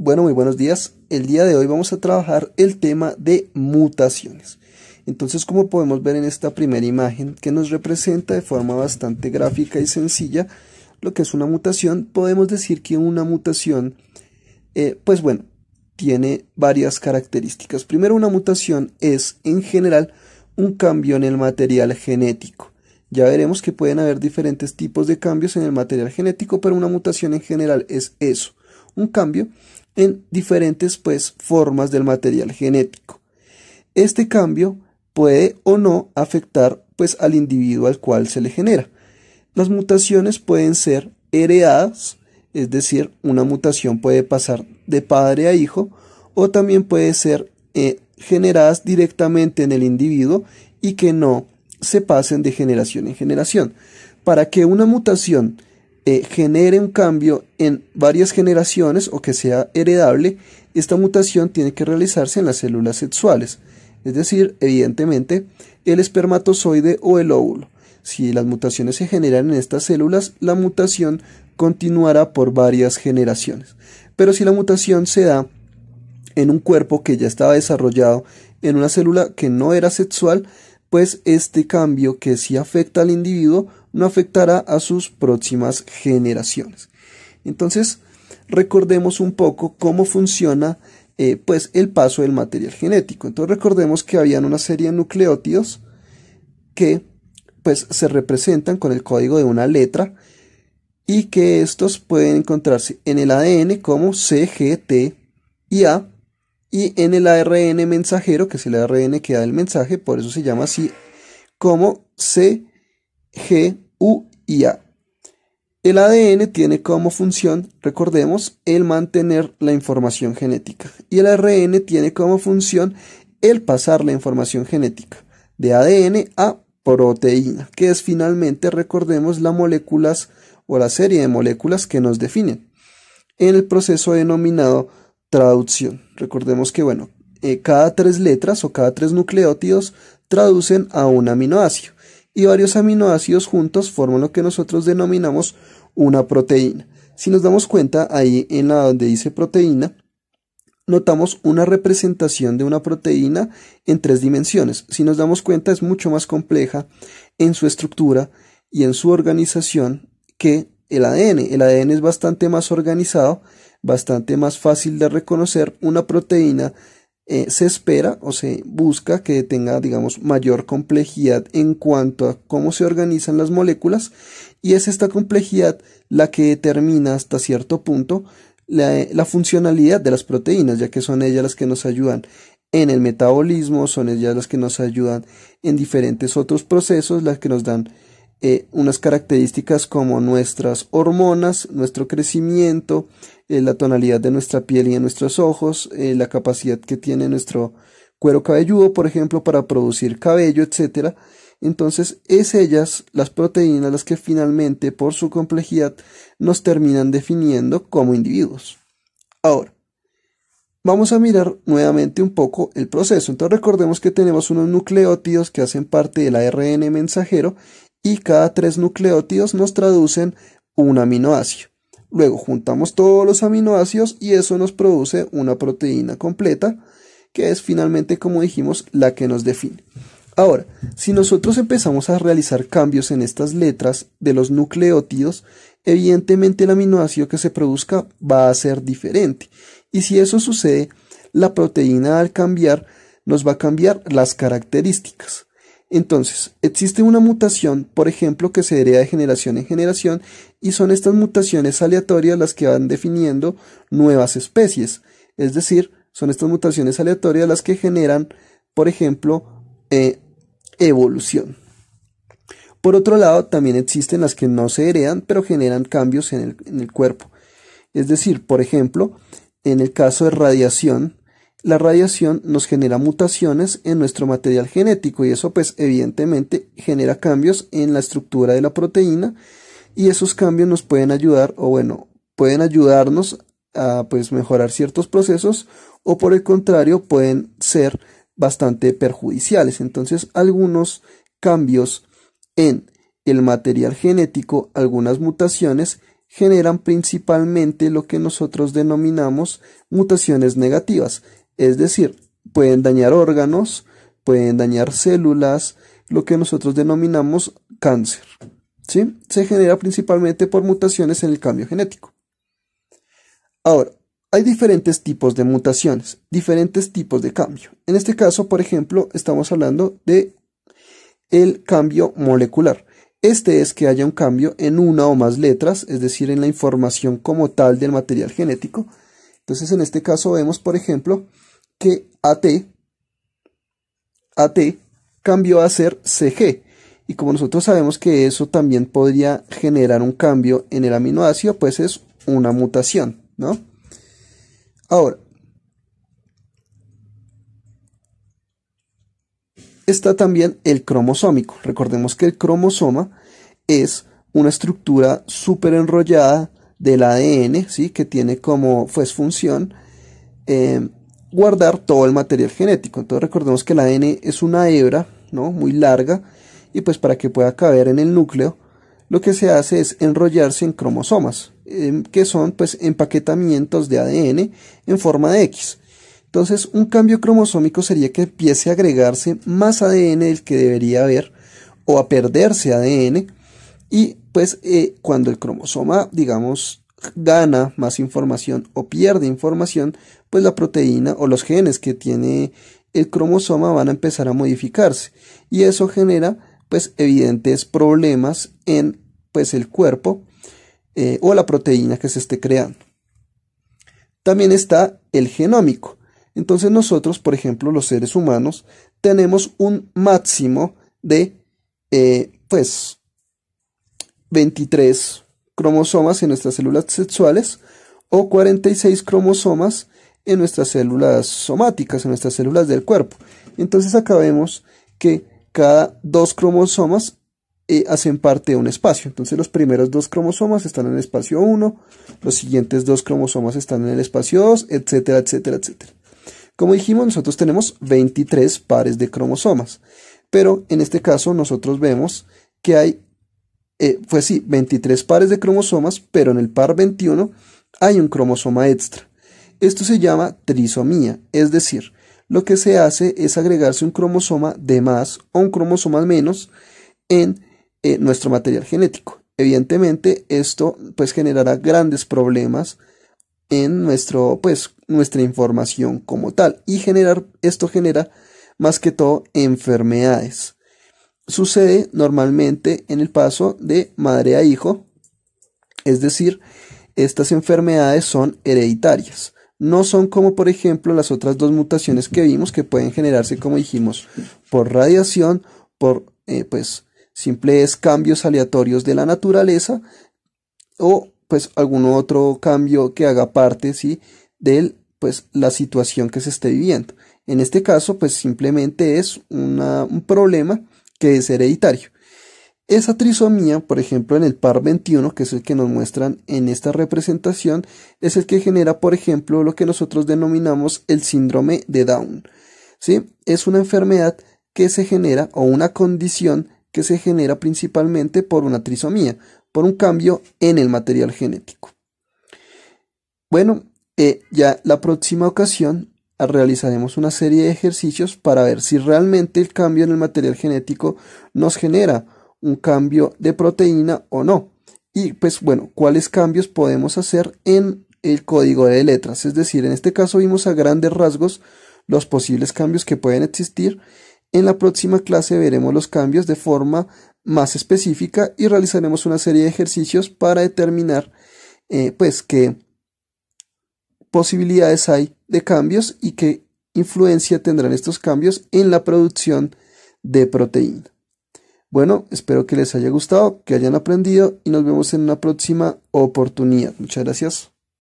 Bueno, muy buenos días. El día de hoy vamos a trabajar el tema de mutaciones. Entonces, como podemos ver en esta primera imagen que nos representa de forma bastante gráfica y sencilla lo que es una mutación, podemos decir que una mutación, tiene varias características. Primero, una mutación es, en general, un cambio en el material genético. Ya veremos que pueden haber diferentes tipos de cambios en el material genético, pero una mutación en general es eso, un cambio en diferentes formas del material genético. Este cambio puede o no afectar al individuo al cual se le genera. Las mutaciones pueden ser heredadas, es decir, una mutación puede pasar de padre a hijo, o también puede ser generadas directamente en el individuo y que no se pasen de generación en generación. Para que una mutación genere un cambio en varias generaciones o que sea heredable, esta mutación tiene que realizarse en las células sexuales, es decir, evidentemente, el espermatozoide o el óvulo. Si las mutaciones se generan en estas células, la mutación continuará por varias generaciones. Pero si la mutación se da en un cuerpo que ya estaba desarrollado en una célula que no era sexual, pues este cambio que sí afecta al individuo no afectará a sus próximas generaciones. Entonces, recordemos un poco cómo funciona el paso del material genético. Entonces, recordemos que habían una serie de nucleótidos que se representan con el código de una letra y que estos pueden encontrarse en el ADN como C, G, T y A, y en el ARN mensajero, que es el ARN que da el mensaje, por eso se llama así, como C, G, U y A. El ADN tiene como función, recordemos, el mantener la información genética, y el ARN tiene como función el pasar la información genética de ADN a proteína, que es finalmente, recordemos, las moléculas o la serie de moléculas que nos definen en el proceso denominado traducción. Recordemos que cada 3 letras o cada 3 nucleótidos traducen a un aminoácido y varios aminoácidos juntos forman lo que nosotros denominamos una proteína. Si nos damos cuenta, ahí en la donde dice proteína, notamos una representación de una proteína en 3 dimensiones. Si nos damos cuenta, es mucho más compleja en su estructura y en su organización que el ADN. El ADN es bastante más organizado, bastante más fácil de reconocer. Una proteína se espera o se busca que tenga, digamos, mayor complejidad en cuanto a cómo se organizan las moléculas, y es esta complejidad la que determina hasta cierto punto la funcionalidad de las proteínas, ya que son ellas las que nos ayudan en el metabolismo, son ellas las que nos ayudan en diferentes otros procesos, las que nos dan unas características como nuestras hormonas, nuestro crecimiento, la tonalidad de nuestra piel y de nuestros ojos, la capacidad que tiene nuestro cuero cabelludo, por ejemplo, para producir cabello, etc. Entonces, es ellas, las proteínas, las que finalmente, por su complejidad, nos terminan definiendo como individuos. Ahora, vamos a mirar nuevamente un poco el proceso. Entonces, recordemos que tenemos unos nucleótidos que hacen parte del ARN mensajero y cada 3 nucleótidos nos traducen un aminoácido. Luego juntamos todos los aminoácidos y eso nos produce una proteína completa, que es finalmente, como dijimos, la que nos define. Ahora, si nosotros empezamos a realizar cambios en estas letras de los nucleótidos, evidentemente el aminoácido que se produzca va a ser diferente. Y si eso sucede, la proteína al cambiar nos va a cambiar las características. Entonces, existe una mutación, por ejemplo, que se hereda de generación en generación, y son estas mutaciones aleatorias las que van definiendo nuevas especies. Es decir, son estas mutaciones aleatorias las que generan, por ejemplo, evolución. Por otro lado, también existen las que no se heredan, pero generan cambios en el cuerpo. Es decir, por ejemplo, en el caso de radiación, la radiación nos genera mutaciones en nuestro material genético y eso evidentemente genera cambios en la estructura de la proteína, y esos cambios nos pueden ayudar pueden ayudarnos a mejorar ciertos procesos, o por el contrario pueden ser bastante perjudiciales. Entonces, algunos cambios en el material genético, algunas mutaciones generan principalmente lo que nosotros denominamos mutaciones negativas, es decir, pueden dañar órganos, pueden dañar células, lo que nosotros denominamos cáncer, ¿sí? Se genera principalmente por mutaciones en el cambio genético. Ahora, hay diferentes tipos de mutaciones, diferentes tipos de cambio. En este caso, por ejemplo, estamos hablando de el cambio molecular. Este es que haya un cambio en una o más letras, es decir, en la información como tal del material genético. Entonces, en este caso vemos, por ejemplo, que AT cambió a ser CG. Y como nosotros sabemos que eso también podría generar un cambio en el aminoácido, pues es una mutación, ¿no? Ahora, está también el cromosómico. Recordemos que el cromosoma es una estructura súper enrollada del ADN, ¿sí? Que tiene como pues, función guardar todo el material genético. Entonces recordemos que el ADN es una hebra, ¿no? Muy larga, y pues para que pueda caber en el núcleo, lo que se hace es enrollarse en cromosomas, que son pues empaquetamientos de ADN en forma de X. Entonces, un cambio cromosómico sería que empiece a agregarse más ADN del que debería haber o a perderse ADN, y pues cuando el cromosoma, digamos, gana más información o pierde información, pues la proteína o los genes que tiene el cromosoma van a empezar a modificarse, y eso genera pues evidentes problemas en pues el cuerpo o la proteína que se esté creando. También está el genómico. Entonces nosotros, por ejemplo, los seres humanos, tenemos un máximo de, pues, 23 cromosomas en nuestras células sexuales o 46 cromosomas en nuestras células somáticas, en nuestras células del cuerpo. Entonces acá vemos que cada 2 cromosomas hacen parte de un espacio. Entonces los primeros 2 cromosomas están en el espacio 1, los siguientes 2 cromosomas están en el espacio 2, etcétera, etcétera, etcétera. Como dijimos, nosotros tenemos 23 pares de cromosomas, pero en este caso nosotros vemos que hay, pues sí, 23 pares de cromosomas, pero en el par 21 hay un cromosoma extra. Esto se llama trisomía, es decir, lo que se hace es agregarse un cromosoma de más o un cromosoma menos en nuestro material genético. Evidentemente, esto pues generará grandes problemas en nuestra información como tal, y esto genera más que todo enfermedades. Sucede normalmente en el paso de madre a hijo, es decir, estas enfermedades son hereditarias. No son como por ejemplo las otras 2 mutaciones que vimos, que pueden generarse, como dijimos, por radiación, por pues simples cambios aleatorios de la naturaleza, o pues algún otro cambio que haga parte, ¿sí?, de pues la situación que se esté viviendo. En este caso pues simplemente es un problema que es hereditario. Esa trisomía, por ejemplo, en el par 21, que es el que nos muestran en esta representación, es el que genera, por ejemplo, lo que nosotros denominamos el síndrome de Down, ¿sí? Es una enfermedad que se genera, o una condición que se genera principalmente por una trisomía, por un cambio en el material genético. Bueno, ya la próxima ocasión realizaremos una serie de ejercicios para ver si realmente el cambio en el material genético nos genera un cambio de proteína o no. Y pues bueno, cuáles cambios podemos hacer en el código de letras. Es decir, en este caso vimos a grandes rasgos los posibles cambios que pueden existir. En la próxima clase veremos los cambios de forma más específica y realizaremos una serie de ejercicios para determinar pues qué posibilidades hay de cambios y qué influencia tendrán estos cambios en la producción de proteína. Bueno, espero que les haya gustado, que hayan aprendido, y nos vemos en una próxima oportunidad. Muchas gracias.